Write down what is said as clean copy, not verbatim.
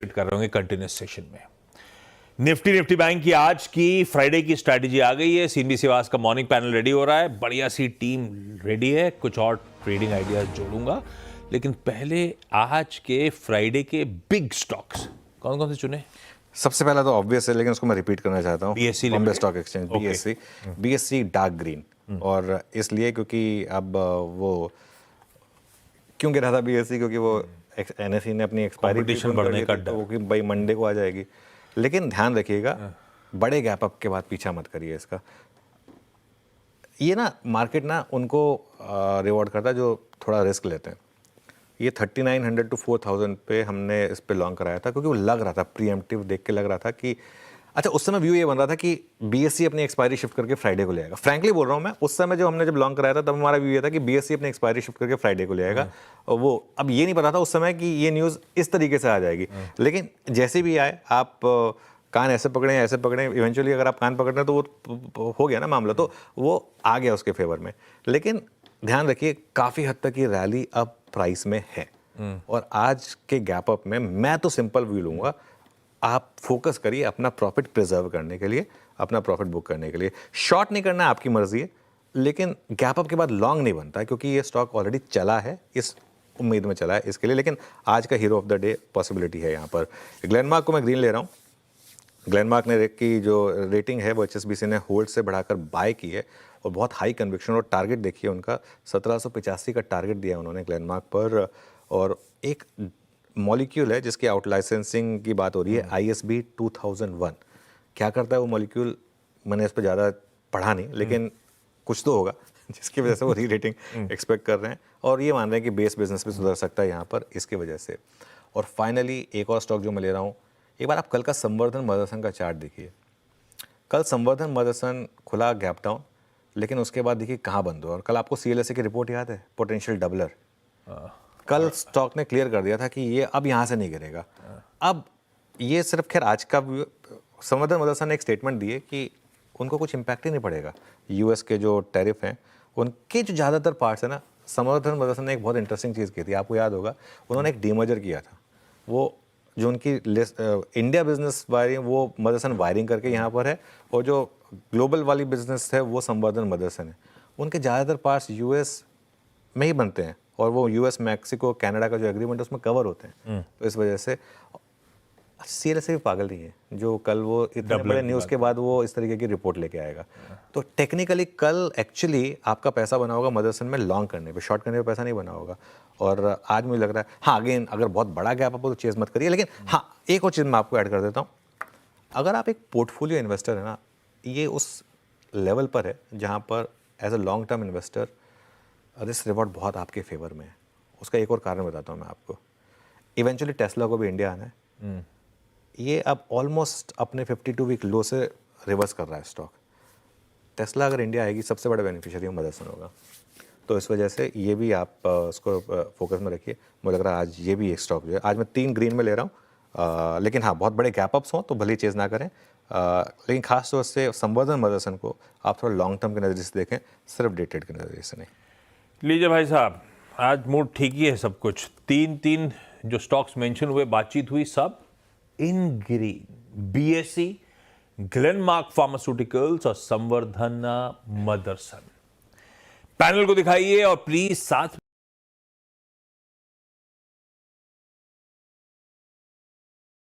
कर रहे होंगे कंटिन्यूस सेशन में। निफ्टी बैंक की आज की फ्राइडे की स्ट्रैटेजी आ गई है। सीएनबी सिवास का मॉर्निंग पैनल रेडी हो रहा है, बढ़िया सी टीम रेडी है। कुछ और ट्रेडिंग आइडियाज जोड़ूंगा, लेकिन पहले आज के फ्राइडे के बिग स्टॉक्स कौन कौन से चुने? सबसे पहला तो ऑब्वियस है, लेकिन उसको मैं रिपीट करना चाहता हूँ। BSE Bombay stock exchange, BSc dark green. और इसलिए क्योंकि अब वो क्यों गिरा था बीएससी, क्योंकि वो एनएसई ने अपनी एक्सपायरी बढ़ने का डर, वो कि भाई मंडे को आ जाएगी। लेकिन ध्यान रखिएगा, बड़े गैप अप के बाद पीछा मत करिए इसका। ये ना मार्केट ना उनको रिवॉर्ड करता है जो थोड़ा रिस्क लेते हैं। ये 3900 टू 4000 पे हमने इस पे लॉन्ग कराया था, क्योंकि वो लग रहा था, प्रीएम्प्टिव देख के लग रहा था कि अच्छा, उस समय व्यू ये बन रहा था कि बीएससी अपनी एक्सपायरी शिफ्ट करके फ्राइडे को ले आएगा। फ्रैंकली बोल रहा हूँ मैं, उस समय जब लॉन्ग कराया था तब हमारा व्यू ये था कि बीएससी अपनी एक्सपायरी शिफ्ट करके फ्राइडे को ले आएगा। और वो अब ये नहीं पता था उस समय कि ये न्यूज़ इस तरीके से आ जाएगी। लेकिन जैसे भी आए, आप कान ऐसे पकड़े, इवेंचुअली अगर आप कान पकड़ते हैं तो वो हो गया ना मामला, तो वो आ गया उसके फेवर में। लेकिन ध्यान रखिए, काफ़ी हद तक ये रैली अब प्राइस में है। और आज के गैप अप में मैं तो सिंपल व्यू लूंगा, आप फोकस करिए अपना प्रॉफिट प्रिजर्व करने के लिए, अपना प्रॉफिट बुक करने के लिए। शॉर्ट नहीं करना आपकी मर्जी है, लेकिन गैप अप के बाद लॉन्ग नहीं बनता है, क्योंकि ये स्टॉक ऑलरेडी चला है, इस उम्मीद में चला है इसके लिए। लेकिन आज का hero of the day possibility है यहाँ पर। ग्लेनमार्क को मैं ग्रीन ले रहा हूँ। ग्लेनमार्क ने की जो रेटिंग है वो एचएसबीसी ने होल्ड से बढ़ाकर बाय की है, और बहुत हाई कन्विक्शन। और टारगेट देखिए उनका 1785 का टारगेट दिया उन्होंने ग्लेनमार्क पर। और एक मॉलिक्यूल है जिसकी आउट लाइसेंसिंग की बात हो रही है, ISB 2001। क्या करता है वो मॉलिक्यूल, मैंने इस पर ज़्यादा पढ़ा नहीं, लेकिन कुछ तो होगा जिसकी वजह से वो री रेटिंग एक्सपेक्ट कर रहे हैं, और ये मान रहे हैं कि बेस बिजनेस भी सुधर सकता है यहाँ पर इसकी वजह से। और फाइनली एक और स्टॉक जो मैं ले रहा हूँ, एक बार आप कल का संवर्धन मदरसन का चार्ट देखिए। कल संवर्धन मदरसन खुला गैप डाउन, लेकिन उसके बाद देखिए कहाँ बंद हुआ। और कल आपको CLSA की रिपोर्ट याद है, पोटेंशियल डबलर। कल स्टॉक ने क्लियर कर दिया था कि ये अब यहाँ से नहीं गिरेगा। अब ये सिर्फ खैर आज का संवर्धन मदरसन ने एक स्टेटमेंट दी है कि उनको कुछ इम्पैक्ट ही नहीं पड़ेगा। यूएस के जो टैरिफ हैं उनके जो ज़्यादातर पार्ट्स है ना, संवर्धन मदरसन ने एक बहुत इंटरेस्टिंग चीज़ की थी, आपको याद होगा, उन्होंने एक डीमर्जर किया था। वो जो उनकी इंडिया बिजनेस वायरिंग, वो मदरसन वायरिंग करके यहाँ पर है, और जो ग्लोबल वाली बिजनेस है वो संवर्धन मदरसन है। उनके ज़्यादातर पार्ट्स यूएस में ही बनते हैं, और वो यूएस, मैक्सिको, कनाडा का जो एग्रीमेंट है उसमें कवर होते हैं। तो इस वजह से CLSA भी पागल नहीं है जो कल वो इतने बड़े न्यूज़ के बाद वो इस तरीके की रिपोर्ट लेके आएगा। तो टेक्निकली कल एक्चुअली आपका पैसा बना होगा मदरसन में लॉन्ग करने पे, शॉर्ट करने पे पैसा नहीं बना होगा। और आज मुझे लग रहा है, हाँ अगेन अगर बहुत बड़ा गैप हो तो चेज मत करिए। लेकिन हाँ, एक और चीज़ मैं आपको ऐड कर देता हूँ, अगर आप एक पोर्टफोलियो इन्वेस्टर है ना, ये उस लेवल पर है जहाँ पर as a long term investor risk reward बहुत आपके फेवर में है। उसका एक और कारण बताता हूँ मैं आपको। इवेंचुअली टेस्ला को भी इंडिया आना है। ये अब ऑलमोस्ट अपने 52 वीक लो से रिवर्स कर रहा है स्टॉक। टेस्ला अगर इंडिया आएगी, सबसे बड़ा बेनिफिशियरी मदरसन होगा। तो इस वजह से ये भी आप उसको फोकस में रखिए। मुझे लग रहा है आज ये भी एक स्टॉक जो है, आज मैं 3 ग्रीन में ले रहा हूँ। लेकिन हाँ, बहुत बड़े गैप अप्स हों तो भले चेज़ ना करें। लेकिन खास तौर से संवर्धन मदरसन को आप थोड़ा लॉन्ग टर्म के नज़रिए से देखें, सिर्फ डे ट्रेड के नज़रिए से नहीं। लीजिए भाई साहब, आज मूड ठीक ही है सब कुछ। तीन जो स्टॉक्स मेंशन हुए, बातचीत हुई, सब इन ग्रीन। BSE, ग्लेनमार्क फार्मास्यूटिकल्स और संवर्धन मदरसन। पैनल को दिखाइए और प्लीज साथ